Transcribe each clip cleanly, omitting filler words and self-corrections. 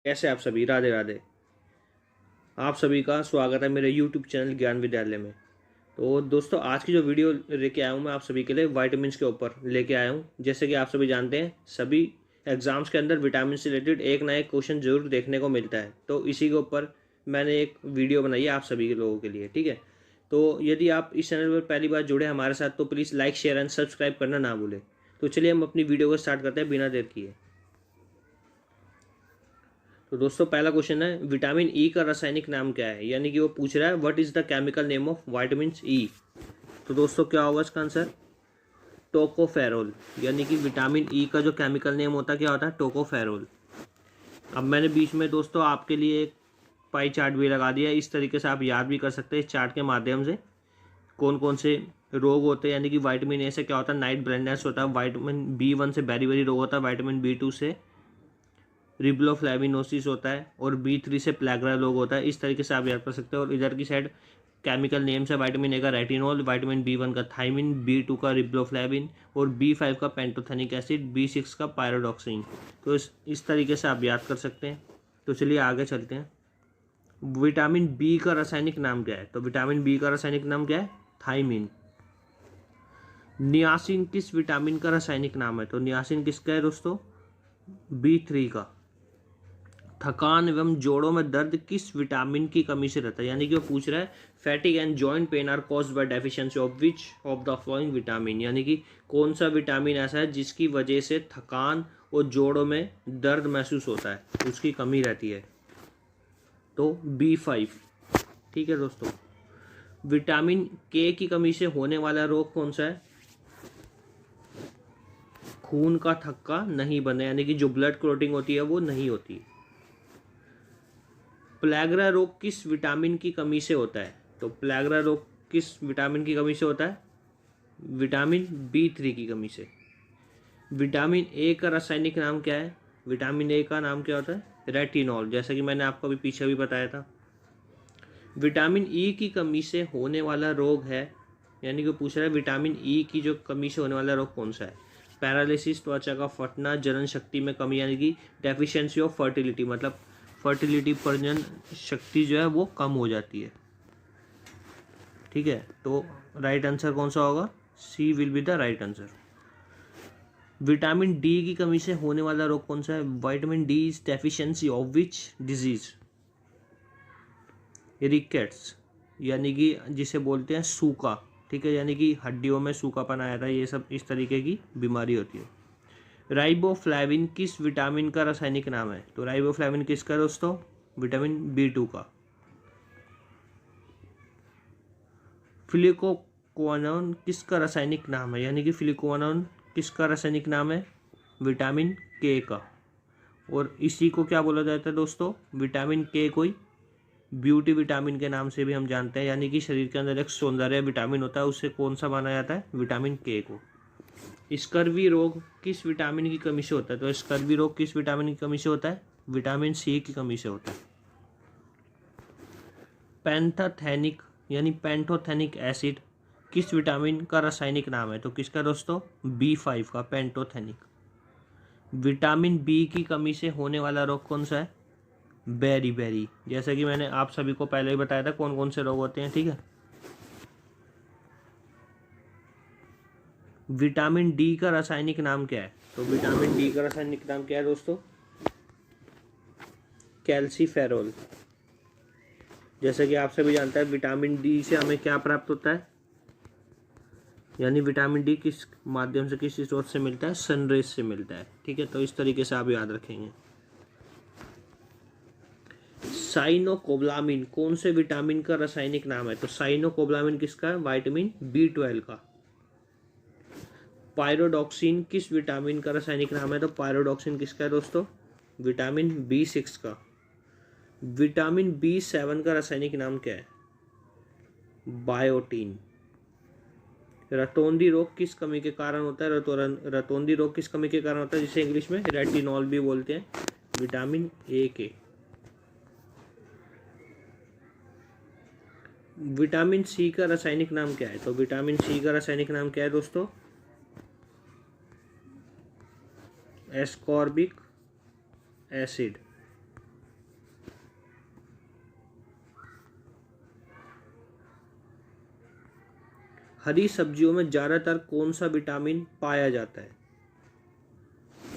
कैसे आप सभी, राधे राधे। आप सभी का स्वागत है मेरे YouTube चैनल ज्ञान विद्यालय में। तो दोस्तों, आज की जो वीडियो लेके आया हूँ मैं आप सभी के लिए विटामिन्स के ऊपर लेके आया हूँ। जैसे कि आप सभी जानते हैं, सभी एग्जाम्स के अंदर विटामिन से रिलेटेड एक ना एक क्वेश्चन जरूर देखने को मिलता है। तो इसी के ऊपर मैंने एक वीडियो बनाई है आप सभी के लोगों के लिए, ठीक है। तो यदि आप इस चैनल पर पहली बार जुड़े हमारे साथ तो please like, share and subscribe करना ना भूलें। तो चलिए हम अपनी वीडियो को स्टार्ट करते हैं बिना देर किए। तो दोस्तों, पहला क्वेश्चन है विटामिन ई का रासायनिक नाम क्या है, यानी कि वो पूछ रहा है what is the chemical name of vitamin E. तो दोस्तों, क्या होगा इसका आंसर? टोकोफेरोल। यानी कि विटामिन ई का जो केमिकल नेम होता है क्या होता है? टोकोफेरोल। अब मैंने बीच में दोस्तों आपके लिए एक पाई चार्ट भी लगा दिया है, इस तरीके से आप याद भी कर सकते हैं इस चार्ट के माध्यम से कौन कौन से रोग होते हैं। यानी कि विटामिन ए से क्या होता है? नाइट ब्लाइंडनेस होता है। विटामिन बी1 से बेरी रोग होता है। विटामिन बी2 से रिब्लोफ्लेविनोसिस होता है। और बी3 से प्लेग्रा रोग होता है। इस तरीके से आप याद कर सकते हो। और इधर की साइड केमिकल नेम्स है विटामिन ए का रेटिनॉल, विटामिन बी1 का थाइमिन, बी2 का रिब्लोफ्लेविन और बी5 का पेंटोथेनिक एसिड, बी6 का पायरोडॉक्सिन। तो इस तरीके से आप याद कर सकते हैं। तो चलिए आगे चलते हैं। विटामिन बी का रासायनिक नाम क्या है? तो विटामिन बी का रासायनिक नाम क्या है? थाइमिन। नियासिन किस विटामिन का रासायनिक नाम है? तो नियासिन किसका है दोस्तों? बी3 का। थकान एवं जोड़ों में दर्द किस विटामिन की कमी से रहता है? यानी कि वो पूछ रहा है fatigue and joint pain are caused by deficiency of which of the following vitamin. यानी कि कौन सा विटामिन ऐसा है जिसकी वजह से थकान और जोड़ों में दर्द महसूस होता है, उसकी कमी रहती है? तो बी5। ठीक है दोस्तों। विटामिन के की कमी से होने वाला रोग कौन सा है? खून का थक्का नहीं बनना, यानी कि जो ब्लड क्लॉटिंग होती है वो नहीं होती है। प्लेग्रा रोग किस विटामिन की कमी से होता है? तो प्लेग्रा रोग किस विटामिन की कमी से होता है? विटामिन बी3 की कमी से। विटामिन ए का रासायनिक नाम क्या है? विटामिन ए का नाम क्या होता है? रेटिनॉल, जैसा कि मैंने आपको अभी पीछे भी बताया था। विटामिन ई की कमी से होने वाला रोग है, यानी कि पूछ रहा है विटामिन ई की जो कमी से होने वाला रोग कौन सा है? पैरालिसिस, त्वचा का फटना, जनन शक्ति में कमी, यानी कि डेफिशिएंसी ऑफ फर्टिलिटी, मतलब फर्टिलिटी, प्रजनन शक्ति जो है वो कम हो जाती है। ठीक है, तो राइट आंसर कौन सा होगा? C will be the right answer. Vitamin D की कमी से होने वाला रोग कौन सा है? Vitamin D is deficiency of which disease? Rickets, यानी कि जिसे बोलते हैं सूखा। ठीक है, यानी कि हड्डियों में सूखापन आया था, ये सब इस तरीके की बीमारी होती है। राइबोफ्लेविन किस विटामिन का रासायनिक नाम है? तो राइबोफ्लेविन किसका दोस्तों? विटामिन बी2 का। फ्लिकोक्वानोन किसका रासायनिक नाम है? यानी कि फ्लिकोक्वानोन किसका रासायनिक नाम है? विटामिन के का। और इसी को क्या बोला जाता है दोस्तों? विटामिन के कोई ब्यूटी विटामिन के नाम से भी हम जानते हैं, यानी कि शरीर के अंदर एक सौंदर्य विटामिन होता है, उससे कौन सा माना जाता है? विटामिन के को। स्कर्वी रोग किस विटामिन की कमी से होता है? तो स्कर्वी रोग किस विटामिन की कमी से होता है? विटामिन सी की कमी से होता है। पैंथोथेनिक यानी पेंटोथेनिक एसिड किस विटामिन का रासायनिक नाम है? तो किसका दोस्तों? बी5 का, पेंटोथेनिक। विटामिन बी की कमी से होने वाला रोग कौन सा है? बेरी बेरी, जैसा कि मैंने आप सभी को पहले ही बताया था कौन कौन से रोग होते हैं। ठीक है, विटामिन डी का रासायनिक नाम क्या है? तो विटामिन डी का रासायनिक नाम क्या है दोस्तों? कैल्सीफेरोल। जैसा कि आप सभी जानते हैं विटामिन डी से हमें क्या प्राप्त होता है? यानी विटामिन डी किस माध्यम से, किस स्रोत से मिलता है? सनरेज से मिलता है। ठीक है, तो इस तरीके से आप याद रखेंगे। साइनोकोब्लामिन कौन से विटामिन का रासायनिक नाम है? तो साइनोकोब्लामिन किसका है? विटामिन बी12 का। पायरोडॉक्सिन किस विटामिन का रासायनिक नाम है? तो पायरोडॉक्सिन किसका है दोस्तों? विटामिन बी6 का। विटामिन बी7 का रासायनिक नाम क्या है? बायोटीन। रतौंधी रोग किस कमी के कारण होता है? रतौंधी रोग किस कमी के कारण होता है, जिसे इंग्लिश में रेटिनॉल भी बोलते हैं? विटामिन ए के। विटामिन सी का रासायनिक नाम क्या है? तो विटामिन सी का रासायनिक नाम क्या है दोस्तों? Ascorbic acid. हरी सब्जियों में ज़्यादातर कौन सा विटामिन पाया जाता है?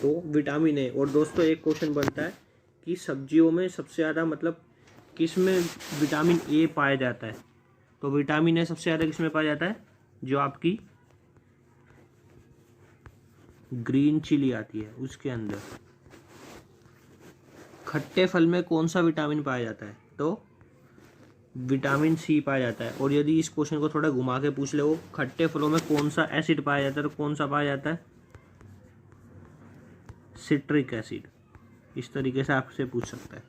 तो विटामिन ए। और दोस्तों एक क्वेश्चन बनता है कि सब्जियों में सबसे ज़्यादा मतलब किस में विटामिन ए पाया जाता है? तो विटामिन ए सबसे ज़्यादा किस में पाया जाता है? जो आपकी ग्रीन चिली आती है उसके अंदर। खट्टे फल में कौन सा विटामिन पाया जाता है? तो विटामिन सी पाया जाता है। और यदि इस क्वेश्चन को थोड़ा घुमा के पूछ ले, वो खट्टे फलों में कौन सा एसिड पाया जाता है, तो कौन सा पाया जाता है? Citric acid. इस तरीके से आपसे पूछ सकता है।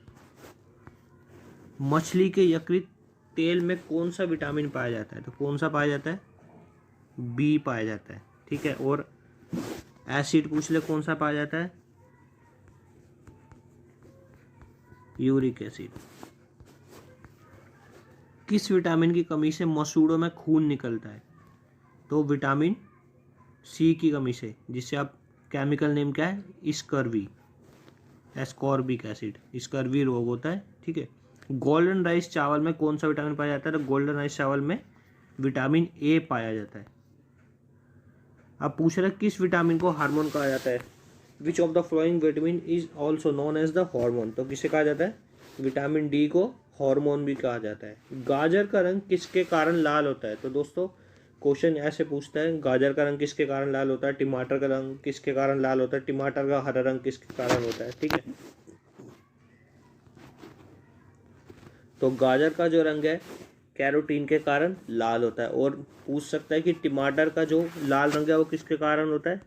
मछली के यकृत तेल में कौन सा विटामिन पाया जाता है? तो कौन सा पाया जाता है? बी पाया जाता है। ठीक है। और एसिड पूछ ले कौन सा पाया जाता है? Uric acid. किस विटामिन की कमी से मसूड़ों में खून निकलता है? तो विटामिन सी की कमी से, जिससे आप केमिकल नेम क्या है? Scurvy, ascorbic acid. स्कर्वी रोग होता है। ठीक है। गोल्डन राइस चावल में कौन सा विटामिन पाया जाता है? तो गोल्डन राइस चावल में विटामिन ए पाया जाता है। अब पूछ रहे किस विटामिन को हार्मोन कहा जाता है? Which of the following vitamin is also known as the hormone? तो किसे कहा जाता है? विटामिन डी को हार्मोन भी कहा जाता है। गाजर का रंग किसके कारण लाल होता है? तो दोस्तों क्वेश्चन ऐसे पूछता है, गाजर का रंग किसके कारण लाल होता है? टमाटर का रंग किसके कारण लाल होता है? टमाटर का हरा रंग किसके कारण होता है? ठीक है। तो गाजर का जो रंग है कैरोटीन के कारण लाल होता है। और पूछ सकता है कि टमाटर का जो लाल रंग है वो किसके कारण होता है?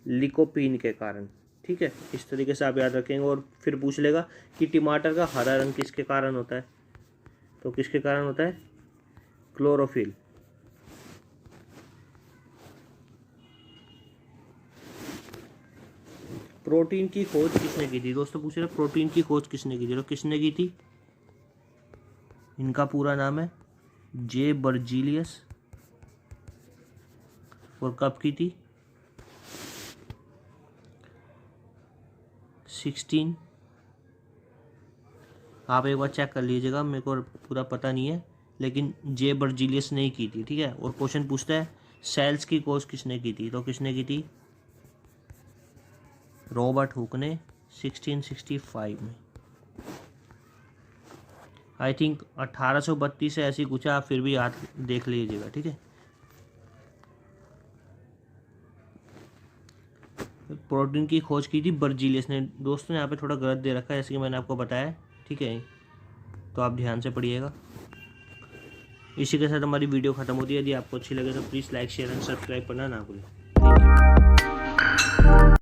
लिकोपीन के कारण। ठीक है। इस तरीके से आप याद रखेंगे। और फिर पूछ लेगा कि टमाटर का हरा रंग किसके कारण होता है? तो किसके कारण होता है? क्लोरोफिल। प्रोटीन की खोज किसने की थी? दोस्तों पूछ रहे प्रोटीन की खोज किसने की थी? तो किसने की थी? इनका पूरा नाम है जे बर्जीलियस। और कब की थी? 16। आप एक बार चेक कर लीजिएगा, मेरे को पूरा पता नहीं है, लेकिन जे बर्जीलियस ने ही की थी। ठीक है। और क्वेश्चन पूछता है सेल्स की खोज किसने की थी? तो किसने की थी? रॉबर्ट हुक ने 1665 में। आई थिंक 1832 से ऐसी कुछ है, आप फिर भी याद देख लीजिएगा। ठीक है। प्रोटीन की खोज की थी बर्जीलियस ने। दोस्तों यहाँ पे थोड़ा गलत दे रखा है, जैसे कि मैंने आपको बताया। ठीक है। तो आप ध्यान से पढ़िएगा। इसी के साथ हमारी वीडियो खत्म होती है। यदि आपको अच्छी लगे तो please like share and subscribe करना ना भूलें। Thank you.